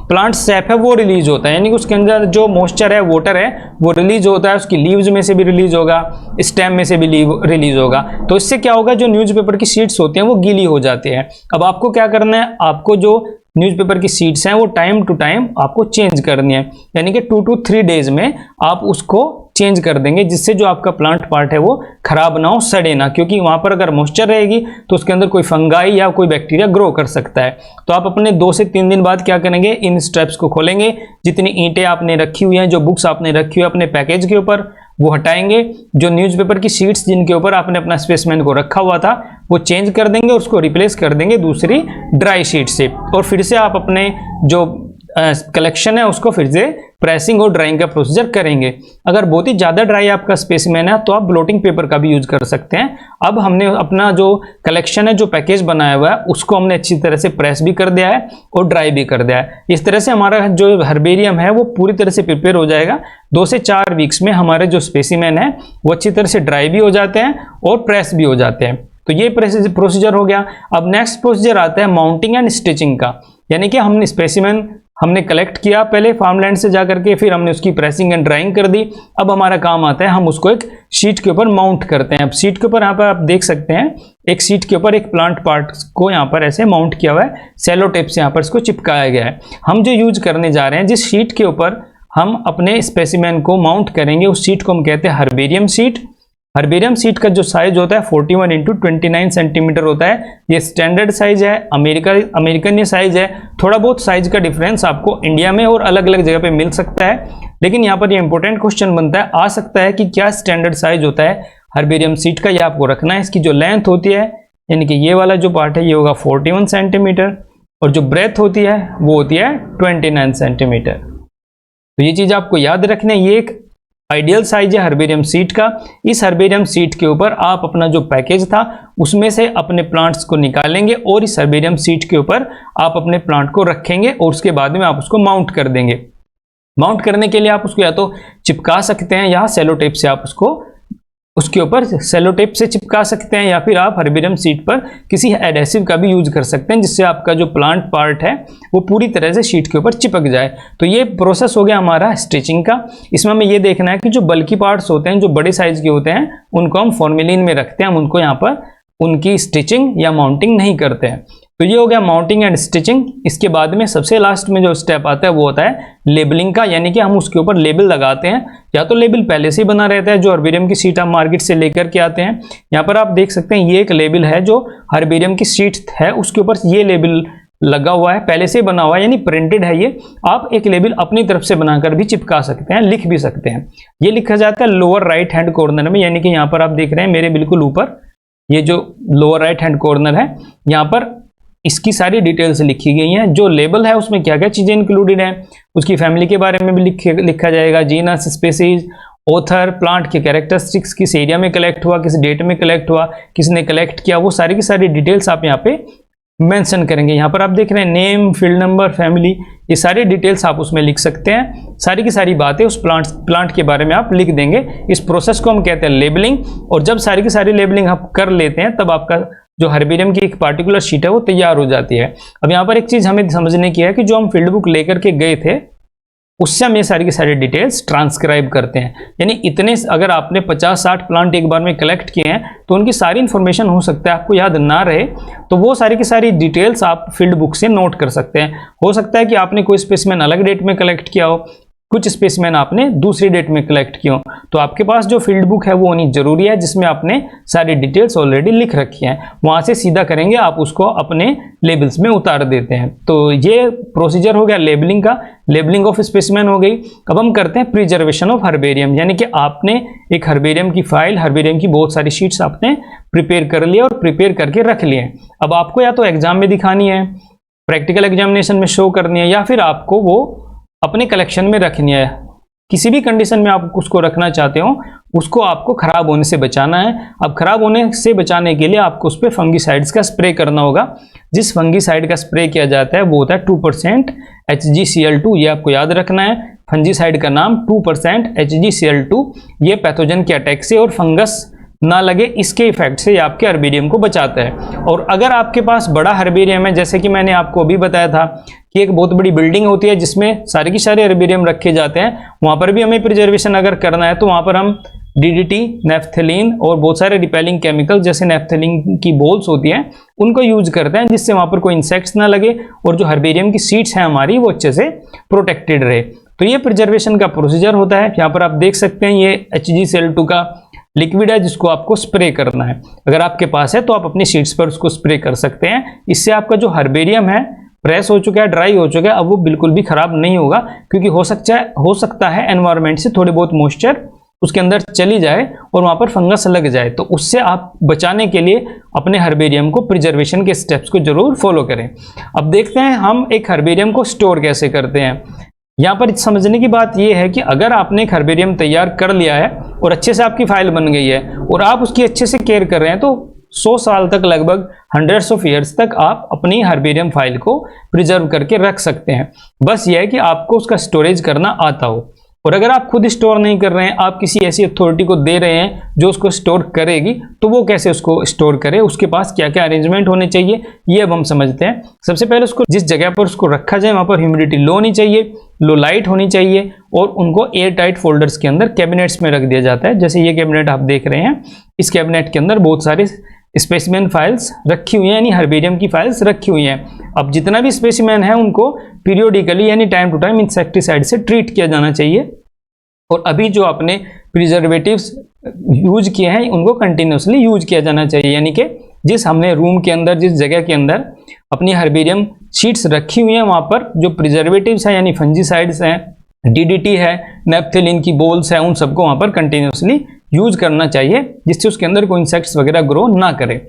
प्लांट सैप है वो रिलीज होता है, यानी कि उसके अंदर जो मॉइस्चर है, वाटर है, वो रिलीज होता है। उसकी लीव्स में से भी रिलीज होगा, स्टेम में से भी रिलीज होगा। तो इससे क्या होगा, जो न्यूज़पेपर की शीट्स होती हैं वो गीली हो जाती है। अब आपको क्या करना है, आपको जो न्यूज़पेपर की शीट्स हैं वो टाइम टू टाइम आपको चेंज करनी है, यानी कि 2 to 3 डेज में आप उसको चेंज कर देंगे, जिससे जो आपका प्लांट पार्ट है वो खराब ना हो, सड़े ना, क्योंकि वहां पर अगर मॉइस्चर रहेगी तो उसके अंदर कोई फंगाई या कोई बैक्टीरिया ग्रो कर सकता है। तो आप अपने 2 से 3 दिन बाद क्या करेंगे, इन स्टेप्स को खोलेंगे, जितनी ईंटें आपने रखी हुई हैं, जो बुक्स आपने रखी हुई है अपने पैकेज के ऊपर, वो हटाएंगे। जो न्यूज़पेपर की शीट्स जिनके ऊपर आपने अपना स्पेसिमेन को रखा हुआ था वो चेंज कर देंगे और उसको रिप्लेस कर देंगे दूसरी ड्राई शीट से, और फिर से आप अपने जो कलेक्शन है उसको फिर से प्रेसिंग और ड्राइंग का प्रोसीजर करेंगे। अगर बहुत ही ज़्यादा ड्राई आपका स्पेसिमेन है तो आप ब्लोटिंग पेपर का भी यूज कर सकते हैं। अब हमने अपना जो कलेक्शन है, जो पैकेज बनाया हुआ है, उसको हमने अच्छी तरह से प्रेस भी कर दिया है और ड्राई भी कर दिया है। इस तरह से हमारा जो हर्बेरियम है वो पूरी तरह से प्रिपेयर हो जाएगा। 2 से 4 वीक्स में हमारे जो स्पेसिमेन है वो अच्छी तरह से ड्राई भी हो जाते हैं और प्रेस भी हो जाते हैं। तो ये प्रोसीजर हो गया। अब नेक्स्ट प्रोसीजर आता है माउंटिंग एंड स्टिचिंग का, यानी कि हमने स्पेसिमेन हमने कलेक्ट किया पहले फार्मलैंड से जाकर के, फिर हमने उसकी प्रेसिंग एंड ड्राइंग कर दी। अब हमारा काम आता है हम उसको एक शीट के ऊपर माउंट करते हैं। अब शीट के ऊपर यहाँ पर आप देख सकते हैं एक शीट के ऊपर एक प्लांट पार्ट को यहाँ पर ऐसे माउंट किया हुआ है, सेलो टेप से यहाँ पर इसको चिपकाया गया है। हम जो यूज करने जा रहे हैं, जिस शीट के ऊपर हम अपने स्पेसिमेन को माउंट करेंगे, उस शीट को हम कहते हैं हर्बेरियम शीट। हर्बेरियम शीट का जो साइज होता है 41 × 29 सेंटीमीटर होता है। ये स्टैंडर्ड साइज है, अमेरिकन ये साइज है। थोड़ा बहुत साइज का डिफरेंस आपको इंडिया में और अलग अलग जगह पे मिल सकता है, लेकिन यहाँ पर ये इंपॉर्टेंट क्वेश्चन बनता है, आ सकता है कि क्या स्टैंडर्ड साइज होता है हर्बेरियम शीट का, ये आपको रखना है। इसकी जो लेंथ होती है, यानी कि ये वाला जो पार्ट है ये होगा 41 सेंटीमीटर, और जो ब्रेथ होती है वो होती है 29 सेंटीमीटर। तो ये चीज़ आपको याद रखना है। ये एक आइडियल साइज है हर्बेरियम शीट का। इस हर्बेरियम शीट के ऊपर आप अपना जो पैकेज था उसमें से अपने प्लांट्स को निकालेंगे और इस हर्बेरियम शीट के ऊपर आप अपने प्लांट को रखेंगे और उसके बाद में आप उसको माउंट कर देंगे। माउंट करने के लिए आप उसको या तो चिपका सकते हैं या सेलो टेप से आप उसको उसके ऊपर सेलो टेप से चिपका सकते हैं, या फिर आप हर्बेरियम शीट पर किसी एडेसिव का भी यूज कर सकते हैं, जिससे आपका जो प्लांट पार्ट है वो पूरी तरह से शीट के ऊपर चिपक जाए। तो ये प्रोसेस हो गया हमारा स्टिचिंग का। इसमें हमें ये देखना है कि जो बल्की पार्ट्स होते हैं, जो बड़े साइज के होते हैं, उनको हम फॉर्मेलिन में रखते हैं, हम उनको यहाँ पर उनकी स्टिचिंग या माउंटिंग नहीं करते हैं। तो ये हो गया माउंटिंग एंड स्टिचिंग। इसके बाद में सबसे लास्ट में जो स्टेप आता है वो होता है लेबलिंग का, यानी कि हम उसके ऊपर लेबल लगाते हैं। या तो लेबल पहले से ही बना रहता है, जो हर्बेरियम की शीट आप मार्केट से लेकर के आते हैं। यहाँ पर आप देख सकते हैं ये एक लेबल है जो हर्बेरियम की शीट है, उसके ऊपर ये लेबल लगा हुआ है, पहले से बना हुआ है, यानी प्रिंटेड है ये। आप एक लेबल अपनी तरफ से बनाकर भी चिपका सकते हैं, लिख भी सकते हैं। ये लिखा जाता है लोअर राइट हैंड कॉर्नर में, यानी कि यहाँ पर आप देख रहे हैं मेरे बिल्कुल ऊपर ये जो लोअर राइट हैंड कॉर्नर है, यहाँ पर इसकी सारी डिटेल्स लिखी गई हैं। जो लेबल है उसमें क्या क्या चीज़ें इंक्लूडेड हैं, उसकी फैमिली के बारे में भी लिखा जाएगा, जीनस, स्पेसीज, ऑथर, प्लांट के कैरेक्टरिस्टिक्स, किस एरिया में कलेक्ट हुआ, किस डेट में कलेक्ट हुआ, किसने कलेक्ट किया, वो सारी की सारी डिटेल्स आप यहाँ पे मेंशन करेंगे। यहाँ पर आप देख रहे हैं नेम, फील्ड नंबर, फैमिली, ये सारी डिटेल्स आप उसमें लिख सकते हैं। सारी की सारी बातें उस प्लांट के बारे में आप लिख देंगे। इस प्रोसेस को हम कहते हैं लेबलिंग। और जब सारी की सारी लेबलिंग आप कर लेते हैं तब आपका जो हर्बेरियम की एक पार्टिकुलर शीट है वो तैयार हो जाती है। अब यहाँ पर एक चीज़ हमें समझने की है कि जो हम फील्ड बुक लेकर के गए थे उससे हम ये सारी की सारी डिटेल्स ट्रांसक्राइब करते हैं। यानी इतने अगर आपने 50-60 प्लांट एक बार में कलेक्ट किए हैं तो उनकी सारी इन्फॉर्मेशन हो सकता है आपको याद ना रहे, तो वो सारी की सारी डिटेल्स आप फील्ड बुक से नोट कर सकते हैं। हो सकता है कि आपने कोई स्पेसिमेन अलग डेट में कलेक्ट किया हो, कुछ स्पेसिमेन आपने दूसरी डेट में कलेक्ट किया हो, तो आपके पास जो फील्ड बुक है वो होनी जरूरी है जिसमें आपने सारी डिटेल्स ऑलरेडी लिख रखी हैं। वहां से सीधा करेंगे आप उसको अपने लेबल्स में उतार देते हैं। तो ये प्रोसीजर हो गया लेबलिंग का, लेबलिंग ऑफ स्पेसिमेन हो गई। अब हम करते हैं प्रिजर्वेशन ऑफ हर्बेरियम, यानी कि आपने एक हर्बेरियम की फाइल, हर्बेरियम की बहुत सारी शीट्स आपने प्रिपेयर कर लिया और प्रिपेयर करके रख लिए। अब आपको या तो एग्जाम में दिखानी है, प्रैक्टिकल एग्जामिनेशन में शो करनी है, या फिर आपको वो अपने कलेक्शन में रखनी है। किसी भी कंडीशन में आप उसको रखना चाहते हो, उसको आपको खराब होने से बचाना है। अब खराब होने से बचाने के लिए आपको उस पर फंगीसाइड्स का स्प्रे करना होगा। जिस फंगीसाइड का स्प्रे किया जाता है वो होता है 2% HgCl2। ये आपको याद रखना है। फंजीसाइड का नाम 2% HgCl2। ये पैथोजन के अटैक से और फंगस ना लगे इसके इफेक्ट से आपके हर्बेरियम को बचाता है। और अगर आपके पास बड़ा हर्बेरियम है, जैसे कि मैंने आपको अभी बताया था कि एक बहुत बड़ी बिल्डिंग होती है जिसमें सारे के सारे हर्बेरियम रखे जाते हैं, वहां पर भी हमें प्रिजर्वेशन अगर करना है तो वहां पर हम DDT, नेफ्थलीन और बहुत सारे रिपेलिंग केमिकल जैसे नेफ्थलीन की बॉल्स होती हैं उनको यूज करते हैं, जिससे वहां पर कोई इंसेक्ट्स ना लगे और जो हर्बेरियम की सीड्स हैं हमारी वो अच्छे से प्रोटेक्टेड रहे। तो ये प्रिजर्वेशन का प्रोसीजर होता है। यहाँ पर आप देख सकते हैं ये HgCl2 का लिक्विड है जिसको आपको स्प्रे करना है। अगर आपके पास है तो आप अपनी शीट्स पर उसको स्प्रे कर सकते हैं। इससे आपका जो हर्बेरियम है प्रेस हो चुका है, ड्राई हो चुका है, अब वो बिल्कुल भी खराब नहीं होगा, क्योंकि हो सकता है एनवायरनमेंट से थोड़ी बहुत मॉइस्चर उसके अंदर चली जाए और वहां पर फंगस लग जाए। तो उससे आप बचाने के लिए अपने हर्बेरियम को प्रिजर्वेशन के स्टेप्स को जरूर फॉलो करें। अब देखते हैं हम एक हर्बेरियम को स्टोर कैसे करते हैं। यहाँ पर समझने की बात यह है कि अगर आपने एक हर्बेरियम तैयार कर लिया है और अच्छे से आपकी फाइल बन गई है और आप उसकी अच्छे से केयर कर रहे हैं, तो 100 साल तक, लगभग हंड्रेड्स ऑफ ईयर्स तक आप अपनी हर्बेरियम फाइल को प्रिजर्व करके रख सकते हैं। बस यह है कि आपको उसका स्टोरेज करना आता हो। और अगर आप खुद स्टोर नहीं कर रहे हैं, आप किसी ऐसी अथॉरिटी को दे रहे हैं जो उसको स्टोर करेगी, तो वो कैसे उसको स्टोर करे, उसके पास क्या क्या अरेंजमेंट होने चाहिए, ये अब हम समझते हैं। सबसे पहले उसको जिस जगह पर उसको रखा जाए वहां पर ह्यूमिडिटी लो होनी चाहिए, लो लाइट होनी चाहिए, और उनको एयर टाइट फोल्डर्स के अंदर कैबिनेट्स में रख दिया जाता है। जैसे ये कैबिनेट आप देख रहे हैं, इस कैबिनेट के अंदर बहुत सारे स्पेसिमेन फाइल्स रखी हुई हैं, यानी हर्बेरियम की फाइल्स रखी हुई हैं। अब जितना भी स्पेसिमेन है उनको पीरियोडिकली यानी टाइम टू टाइम इंसेक्टिसाइड से ट्रीट किया जाना चाहिए। और अभी जो आपने प्रिजर्वेटिव्स यूज किए हैं उनको कंटिन्यूसली यूज किया जाना चाहिए, यानी कि जिस हमने रूम के अंदर, जिस जगह के अंदर अपनी हर्बेरियम शीट्स रखी हुई हैं, वहाँ पर जो प्रिजर्वेटिव्स हैं यानी फंजीसाइड्स हैं, DDT है, नेपथेलिन की बोल्स है, उन सबको वहाँ पर कंटिन्यूसली यूज करना चाहिए, जिससे उसके अंदर कोई इंसेक्ट्स वगैरह ग्रो ना करे।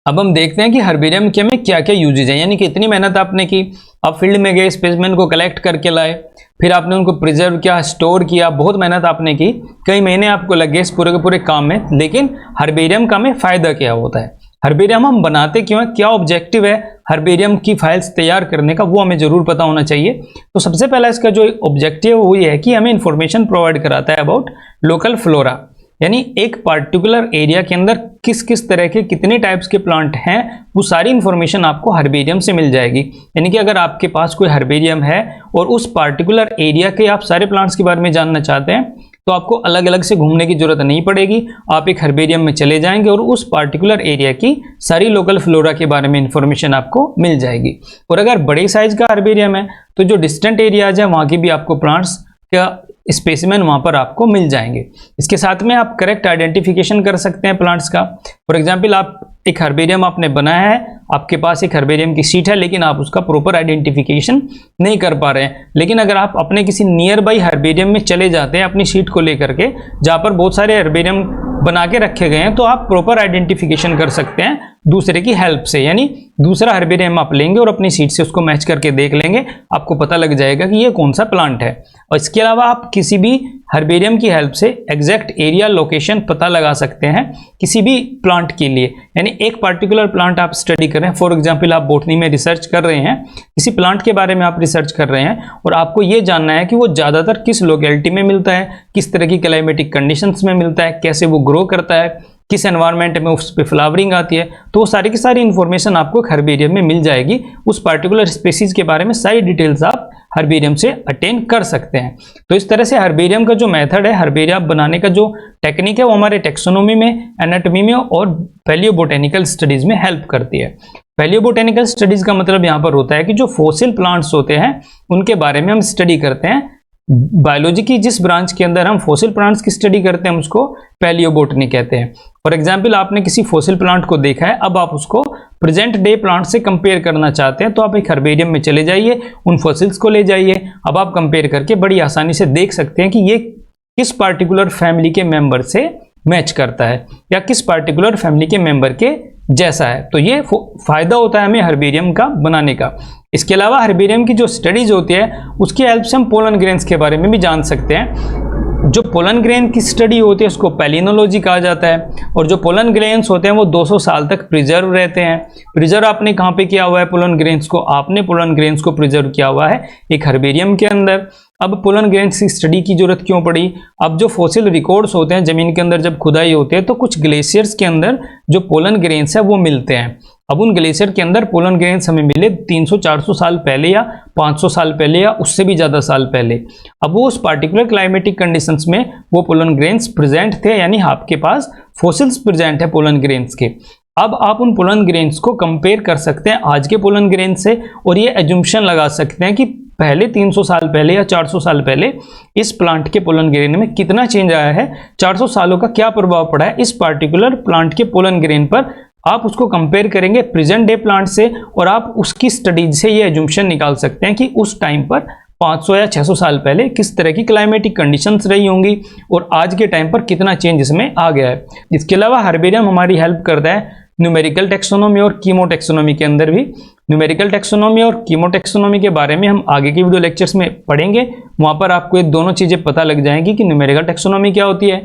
अब हम देखते हैं कि हर्बेरियम के में क्या क्या यूजेज है, यानी कि इतनी मेहनत आपने की, आप फील्ड में गए, स्पेसिमेन को कलेक्ट करके लाए, फिर आपने उनको प्रिजर्व किया, स्टोर किया, बहुत मेहनत आपने की, कई महीने आपको लगे इस पूरे के पूरे काम में। लेकिन हर्बेरियम का में फायदा क्या होता है, हर्बेरियम हम बनाते क्यों है, क्या ऑब्जेक्टिव है हर्बेरियम की फाइल्स तैयार करने का, वो हमें जरूर पता होना चाहिए। तो सबसे पहला इसका जो ऑब्जेक्टिव है वो ये है कि हमें इंफॉर्मेशन प्रोवाइड कराता है अबाउट लोकल फ्लोरा, यानी एक पार्टिकुलर एरिया के अंदर किस किस तरह के कितने टाइप्स के प्लांट हैं, वो सारी इंफॉर्मेशन आपको हर्बेरियम से मिल जाएगी। यानी कि अगर आपके पास कोई हर्बेरियम है और उस पार्टिकुलर एरिया के आप सारे प्लांट्स के बारे में जानना चाहते हैं, तो आपको अलग अलग से घूमने की जरूरत नहीं पड़ेगी। आप एक हर्बेरियम में चले जाएंगे और उस पार्टिकुलर एरिया की सारी लोकल फ्लोरा के बारे में इंफॉर्मेशन आपको मिल जाएगी। और अगर बड़े साइज का हर्बेरियम है तो जो डिस्टेंट एरियाज है वहाँ की भी आपको प्लांट्स का स्पेसिमेन वहां पर आपको मिल जाएंगे। इसके साथ में आप करेक्ट आइडेंटिफिकेशन कर सकते हैं प्लांट्स का। फॉर एग्जांपल, आप एक हर्बेरियम आपने बनाया है, आपके पास एक हर्बेरियम की शीट है, लेकिन आप उसका प्रॉपर आइडेंटिफिकेशन नहीं कर पा रहे हैं। लेकिन अगर आप अपने किसी नियर बाई हर्बेरियम में चले जाते हैं अपनी शीट को लेकर के, जहां पर बहुत सारे हर्बेरियम बना के रखे गए हैं, तो आप प्रॉपर आइडेंटिफिकेशन कर सकते हैं दूसरे की हेल्प से। यानी दूसरा हर्बेरियम आप लेंगे और अपनी शीट से उसको मैच करके देख लेंगे, आपको पता लग जाएगा कि ये कौन सा प्लांट है। और इसके अलावा आप किसी भी हर्बेरियम की हेल्प से एग्जैक्ट एरिया लोकेशन पता लगा सकते हैं किसी भी प्लांट के लिए। यानी एक पार्टिकुलर प्लांट आप स्टडी कर रहे हैं, फॉर एग्जांपल आप बॉटनी में रिसर्च कर रहे हैं, किसी प्लांट के बारे में आप रिसर्च कर रहे हैं और आपको ये जानना है कि वो ज़्यादातर किस लोकेलिटी में मिलता है, किस तरह की क्लाइमेटिक कंडीशंस में मिलता है, कैसे वो ग्रो करता है, किस एनवायरनमेंट में उस पर फ्लावरिंग आती है, तो वो सारी की सारी इन्फॉर्मेशन आपको हर्बेरियम में मिल जाएगी। उस पार्टिकुलर स्पेसीज के बारे में सारी डिटेल्स आप हर्बेरियम से अटेन कर सकते हैं। तो इस तरह से हर्बेरियम का जो मेथड है, हर्बेरियम बनाने का जो टेक्निक है, वो हमारे टेक्सोनोमी में, एनाटॉमी में और पैलियोबोटेनिकल स्टडीज में हेल्प करती है। पैलियोबोटेनिकल स्टडीज का मतलब यहाँ पर होता है कि जो फॉसिल प्लांट्स होते हैं उनके बारे में हम स्टडी करते हैं। बायोलॉजी की जिस ब्रांच के अंदर हम फॉसिल प्लांट्स की स्टडी करते हैं हम उसको पैलियोबोटनी कहते हैं। फॉर एग्जांपल, आपने किसी फॉसिल प्लांट को देखा है, अब आप उसको प्रेजेंट डे प्लांट से कंपेयर करना चाहते हैं, तो आप एक हर्बेरियम में चले जाइए, उन फॉसिल्स को ले जाइए। अब आप कंपेयर करके बड़ी आसानी से देख सकते हैं कि ये किस पार्टिकुलर फैमिली के मेंबर से मैच करता है या किस पार्टिकुलर फैमिली के मेंबर के जैसा है। तो ये फायदा होता है हमें हर्बेरियम का बनाने का। इसके अलावा हर्बेरियम की जो स्टडीज होती है उसकी हेल्प से हम पोलन ग्रेन्स के बारे में भी जान सकते हैं। जो पोलन ग्रेन की स्टडी होती है उसको पैलिनोलॉजी कहा जाता है, और जो पोलन ग्रेन्स होते हैं वो 200 साल तक प्रिजर्व रहते हैं। प्रिजर्व आपने कहाँ पे किया हुआ है पोलन ग्रेन्स को? आपने पोलन ग्रेन्स को प्रिजर्व किया हुआ है एक हर्बेरियम के अंदर। अब पोलन ग्रेन्स की स्टडी की जरूरत क्यों पड़ी? अब जो फॉसिल रिकॉर्ड्स होते हैं जमीन के अंदर, जब खुदाई होती है तो कुछ ग्लेशियर्स के अंदर जो पोलन ग्रेन्स है वो मिलते हैं। अब उन ग्लेशियर के अंदर पोलन ग्रेन्स हमें मिले 300-400 साल पहले या 500 साल पहले या उससे भी ज़्यादा साल पहले। अब वो उस पार्टिकुलर क्लाइमेटिक कंडीशंस में वो पोलन ग्रेन्स प्रेजेंट थे, यानी आपके पास फॉसिल्स प्रेजेंट है पोलन ग्रेन्स के। अब आप उन पोलन ग्रेन्स को कंपेयर कर सकते हैं आज के पोलन ग्रेन से, और ये एजम्पशन लगा सकते हैं कि पहले 300 साल पहले या 400 साल पहले इस प्लांट के पोलन ग्रेन में कितना चेंज आया है, 400 सालों का क्या प्रभाव पड़ा है इस पार्टिकुलर प्लांट के पोलन ग्रेन पर, आप उसको कंपेयर करेंगे प्रेजेंट डे प्लांट से और आप उसकी स्टडीज से ये एज्यूम्पशन निकाल सकते हैं कि उस टाइम पर 500 या 600 साल पहले किस तरह की क्लाइमेटिक कंडीशंस रही होंगी और आज के टाइम पर कितना चेंज इसमें आ गया है। इसके अलावा हर्बेरियम हमारी हेल्प करता है न्यूमेरिकल टेक्सोनोमी और कीमो टेक्सोनोमी के अंदर भी। न्यूमेरिकल टेक्सोनोमी और कीमो टेक्सोनोमी के बारे में हम आगे की वीडियो लेक्चर्स में पढ़ेंगे, वहाँ पर आपको ये दोनों चीज़ें पता लग जाएंगी कि न्यूमेरिकल टेक्सोनोमी क्या होती है,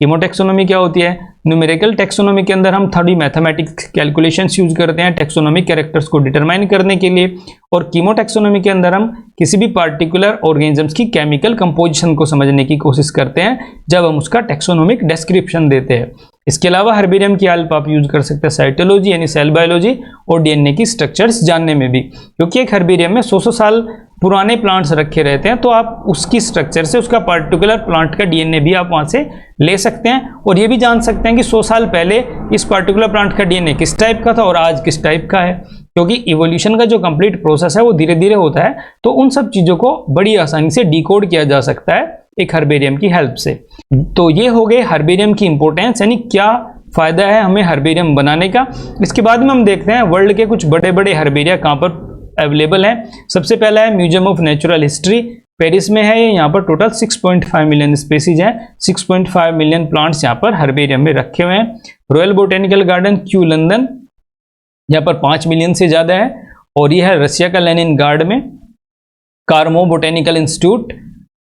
कीमो टेक्सोनोमी क्या होती है। न्यूमेरिकल टेक्सोनोमी के अंदर हम थोड़ी मैथमेटिक्स कैलकुलेशंस यूज करते हैं टेक्सोनोमिक कैरेक्टर्स को डिटरमाइन करने के लिए, और कीमो टेक्सोनोमी के अंदर हम किसी भी पार्टिकुलर ऑर्गेनिजम्स की केमिकल कंपोजिशन को समझने की कोशिश करते हैं जब हम उसका टेक्सोनोमिक डिस्क्रिप्शन देते हैं। इसके अलावा हर्बेरियम की हेल्प आप यूज कर सकते हैं साइटोलॉजी यानी सेल बायोलॉजी और डीएनए की स्ट्रक्चर्स जानने में भी, क्योंकि एक हर्बेरियम में 100 साल पुराने प्लांट्स रखे रहते हैं, तो आप उसकी स्ट्रक्चर से उसका पार्टिकुलर प्लांट का डीएनए भी आप वहां से ले सकते हैं और ये भी जान सकते हैं कि 100 साल पहले इस पार्टिकुलर प्लांट का डीएनए किस टाइप का था और आज किस टाइप का है, क्योंकि इवोल्यूशन का जो कंप्लीट प्रोसेस है वो धीरे धीरे होता है, तो उन सब चीज़ों को बड़ी आसानी से डिकोड किया जा सकता है एक हर्बेरियम की हेल्प से। तो ये हो गए हर्बेरियम की इंपॉर्टेंस, यानी क्या फायदा है हमें हर्बेरियम बनाने का। इसके बाद में हम देखते हैं वर्ल्ड के कुछ बड़े बड़े हर्बेरिया कहाँ पर अवेलेबल हैं। सबसे पहला है museum of natural history, Paris में है ये। यहाँ पर टोटल 6.5 मिलियन स्पेसीज हैं, 6.5 मिलियन प्लांट्स यहाँ पर हर्बेरियम में रखे हुए हैं। Royal botanical garden Q London, यहाँ पर 5 मिलियन से ज़्यादा है, और यह है रशिया का लेनिनग्राड में। Carmo botanical institute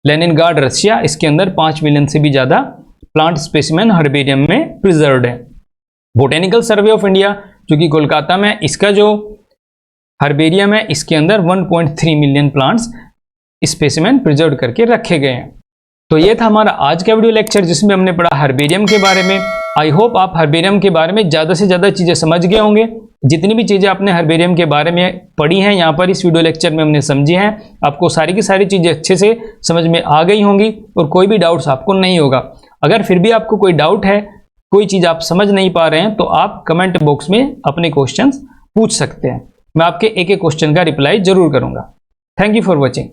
Leningrad Russia, इसके अंदर 5 मिलियन से भी ज़्यादा प्लांट स्पेसिमेन हर्बेरियम में प्रिजर्व्ड है। बोटेनिकल सर्वे ऑफ इंडिया जो कि कोलकाता में, इसका जो हर्बेरियम है इसके अंदर 1.3 मिलियन प्लांट्स स्पेसिमेन प्रिजर्व करके रखे गए हैं। तो ये था हमारा आज का वीडियो लेक्चर जिसमें हमने पढ़ा हर्बेरियम के बारे में। आई होप आप हर्बेरियम के बारे में ज़्यादा से ज़्यादा चीज़ें समझ गए होंगे। जितनी भी चीज़ें आपने हर्बेरियम के बारे में पढ़ी हैं यहाँ पर इस वीडियो लेक्चर में हमने समझी हैं, आपको सारी की सारी चीज़ें अच्छे से समझ में आ गई होंगी और कोई भी डाउट्स आपको नहीं होगा। अगर फिर भी आपको कोई डाउट है, कोई चीज़ आप समझ नहीं पा रहे हैं, तो आप कमेंट बॉक्स में अपने क्वेश्चंस पूछ सकते हैं। मैं आपके एक एक क्वेश्चन का रिप्लाई जरूर करूंगा। Thank you for watching.